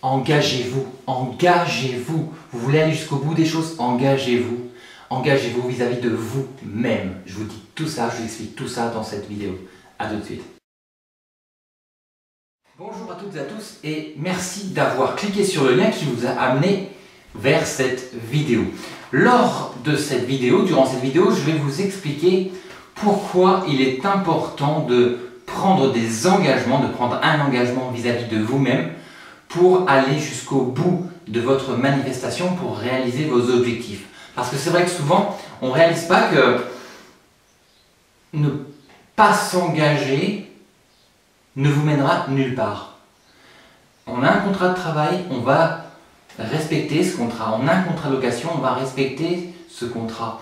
engagez-vous, engagez-vous. Vous voulez aller jusqu'au bout des choses, engagez-vous. Engagez-vous vis-à-vis de vous-même. Je vous dis tout ça, je vous explique tout ça dans cette vidéo. A tout de suite. Bonjour à toutes et à tous et merci d'avoir cliqué sur le lien qui vous a amené vers cette vidéo. Lors de cette vidéo, durant cette vidéo, je vais vous expliquer pourquoi il est important de prendre des engagements, de prendre un engagement vis-à-vis de vous-même pour aller jusqu'au bout de votre manifestation, pour réaliser vos objectifs. Parce que c'est vrai que souvent, on ne réalise pas que ne pas s'engager ne vous mènera nulle part. On a un contrat de travail, on va respecter ce contrat. On a un contrat de location, on va respecter ce contrat.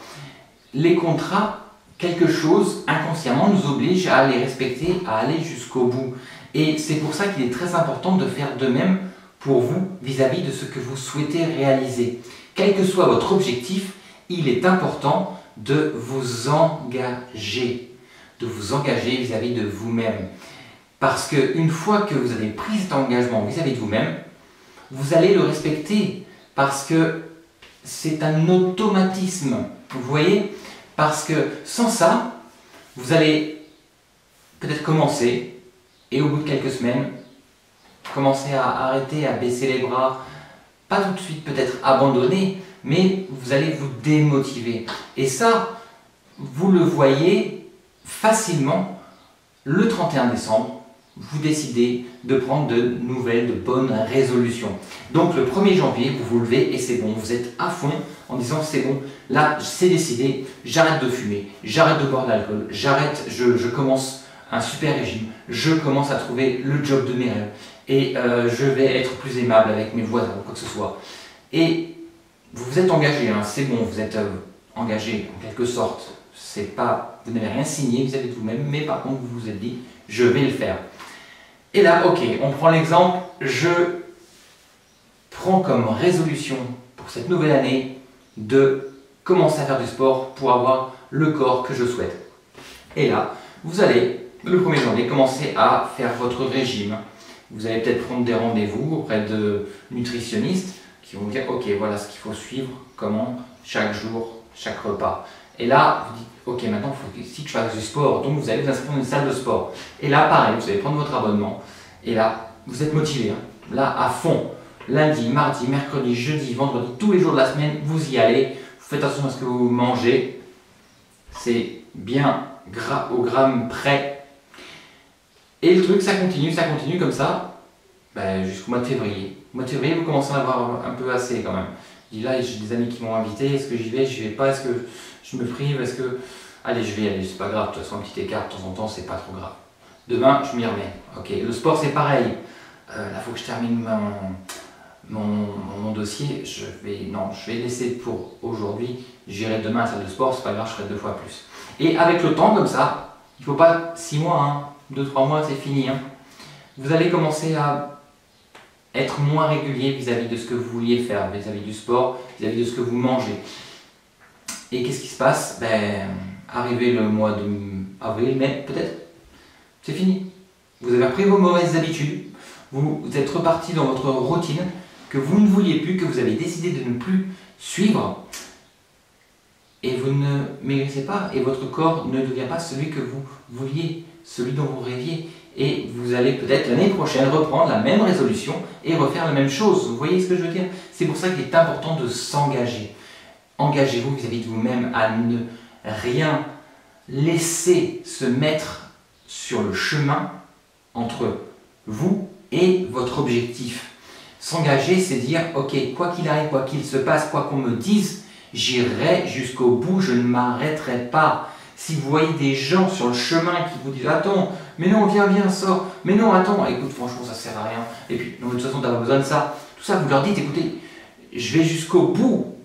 Les contrats, quelque chose inconsciemment nous oblige à les respecter, à aller jusqu'au bout. Et c'est pour ça qu'il est très important de faire de même pour vous vis-à-vis de ce que vous souhaitez réaliser. Quel que soit votre objectif, il est important de vous engager vis-à-vis de vous-même. Parce qu'une fois que vous avez pris cet engagement vis-à-vis de vous-même, vous allez le respecter parce que c'est un automatisme. Vous voyez? Parce que sans ça, vous allez peut-être commencer et au bout de quelques semaines, commencer à arrêter, à baisser les bras, pas tout de suite peut-être abandonner, mais vous allez vous démotiver. Et ça, vous le voyez facilement le 31 décembre, vous décidez de prendre de nouvelles, de bonnes résolutions. Donc le 1er janvier, vous vous levez et c'est bon, vous êtes à fond en disant c'est bon, là c'est décidé, j'arrête de fumer, j'arrête de boire de l'alcool, j'arrête, je commence un super régime, je commence à trouver le job de mes rêves et je vais être plus aimable avec mes voisins ou quoi que ce soit. Et vous vous êtes engagé, hein, c'est bon, vous êtes engagé en quelque sorte. C'est pas, vous n'avez rien signé vis-à-vis de vous-même, mais par contre vous vous êtes dit je vais le faire. Et là, ok, on prend l'exemple, je prends comme résolution pour cette nouvelle année de commencer à faire du sport pour avoir le corps que je souhaite. Et là, vous allez, le 1er janvier, commencer à faire votre régime. Vous allez peut-être prendre des rendez-vous auprès de nutritionnistes qui vont vous dire, ok, voilà ce qu'il faut suivre, comment, chaque jour, chaque repas. Et là, vous dites, ok, maintenant, il faut que je fasse du sport. Donc, vous allez vous inscrire dans une salle de sport. Et là, pareil, vous allez prendre votre abonnement. Et là, vous êtes motivé. Hein. Là, à fond. Lundi, mardi, mercredi, jeudi, vendredi, tous les jours de la semaine, vous y allez. Vous faites attention à ce que vous mangez. C'est bien au gramme près. Et le truc, ça continue comme ça, jusqu'au mois de février. Au mois de février, vous commencez à en avoir un peu assez quand même. Je dis là, j'ai des amis qui m'ont invité. Est-ce que j'y vais pas? Est-ce que je me prive? Est-ce que... Allez, je vais y aller, c'est pas grave, de toute façon, un petit écart de temps en temps, c'est pas trop grave. Demain, je m'y remets. Ok, le sport, c'est pareil. Là, il faut que je termine mon dossier. Je vais laisser pour aujourd'hui. J'irai demain à la salle de sport, c'est pas grave, je ferai 2 fois plus. Et avec le temps, comme ça, il ne faut pas 6 mois, hein, 2-3 mois, c'est fini. Hein. Vous allez commencer à être moins régulier vis-à-vis de ce que vous vouliez faire, vis-à-vis du sport, vis-à-vis de ce que vous mangez. Et qu'est-ce qui se passe? Arrivé le mois d'avril, mai, peut-être, c'est fini. Vous avez repris vos mauvaises habitudes, vous êtes reparti dans votre routine que vous ne vouliez plus, que vous avez décidé de ne plus suivre, et vous ne maigrissez pas, et votre corps ne devient pas celui que vous vouliez, celui dont vous rêviez. Et vous allez peut-être l'année prochaine reprendre la même résolution et refaire la même chose. Vous voyez ce que je veux dire? C'est pour ça qu'il est important de s'engager. Engagez-vous vis-à-vis de vous-même à ne rien laisser se mettre sur le chemin entre vous et votre objectif. S'engager, c'est dire, ok, quoi qu'il arrive, quoi qu'il se passe, quoi qu'on me dise, j'irai jusqu'au bout, je ne m'arrêterai pas. Si vous voyez des gens sur le chemin qui vous disent « Attends, mais non, viens, sors, mais non, attends, écoute, franchement, ça sert à rien. » Et puis, non, de toute façon, tu n'as pas besoin de ça. Tout ça, vous leur dites « Écoutez, je vais jusqu'au bout.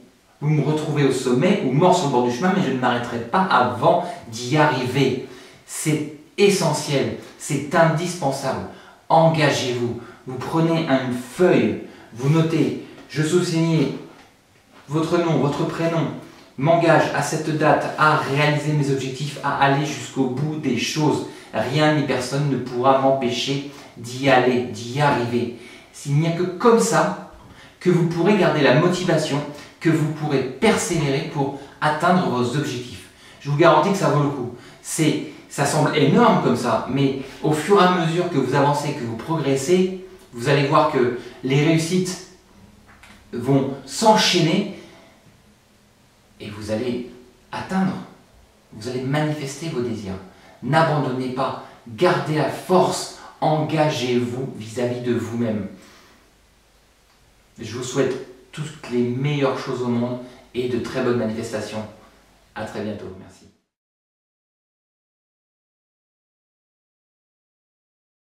Vous me retrouvez au sommet ou mort sur le bord du chemin, mais je ne m'arrêterai pas avant d'y arriver. » C'est essentiel, c'est indispensable. Engagez-vous. Vous prenez une feuille, vous notez « Je sous-signe votre nom, votre prénom. » M'engage à cette date à réaliser mes objectifs, à aller jusqu'au bout des choses. Rien ni personne ne pourra m'empêcher d'y aller, d'y arriver. Il n'y a que comme ça que vous pourrez garder la motivation, que vous pourrez persévérer pour atteindre vos objectifs. Je vous garantis que ça vaut le coup. Ça semble énorme comme ça, mais au fur et à mesure que vous avancez, que vous progressez, vous allez voir que les réussites vont s'enchaîner et vous allez atteindre, vous allez manifester vos désirs. N'abandonnez pas, gardez la force, engagez-vous vis-à-vis de vous-même. Je vous souhaite toutes les meilleures choses au monde et de très bonnes manifestations. À très bientôt. Merci.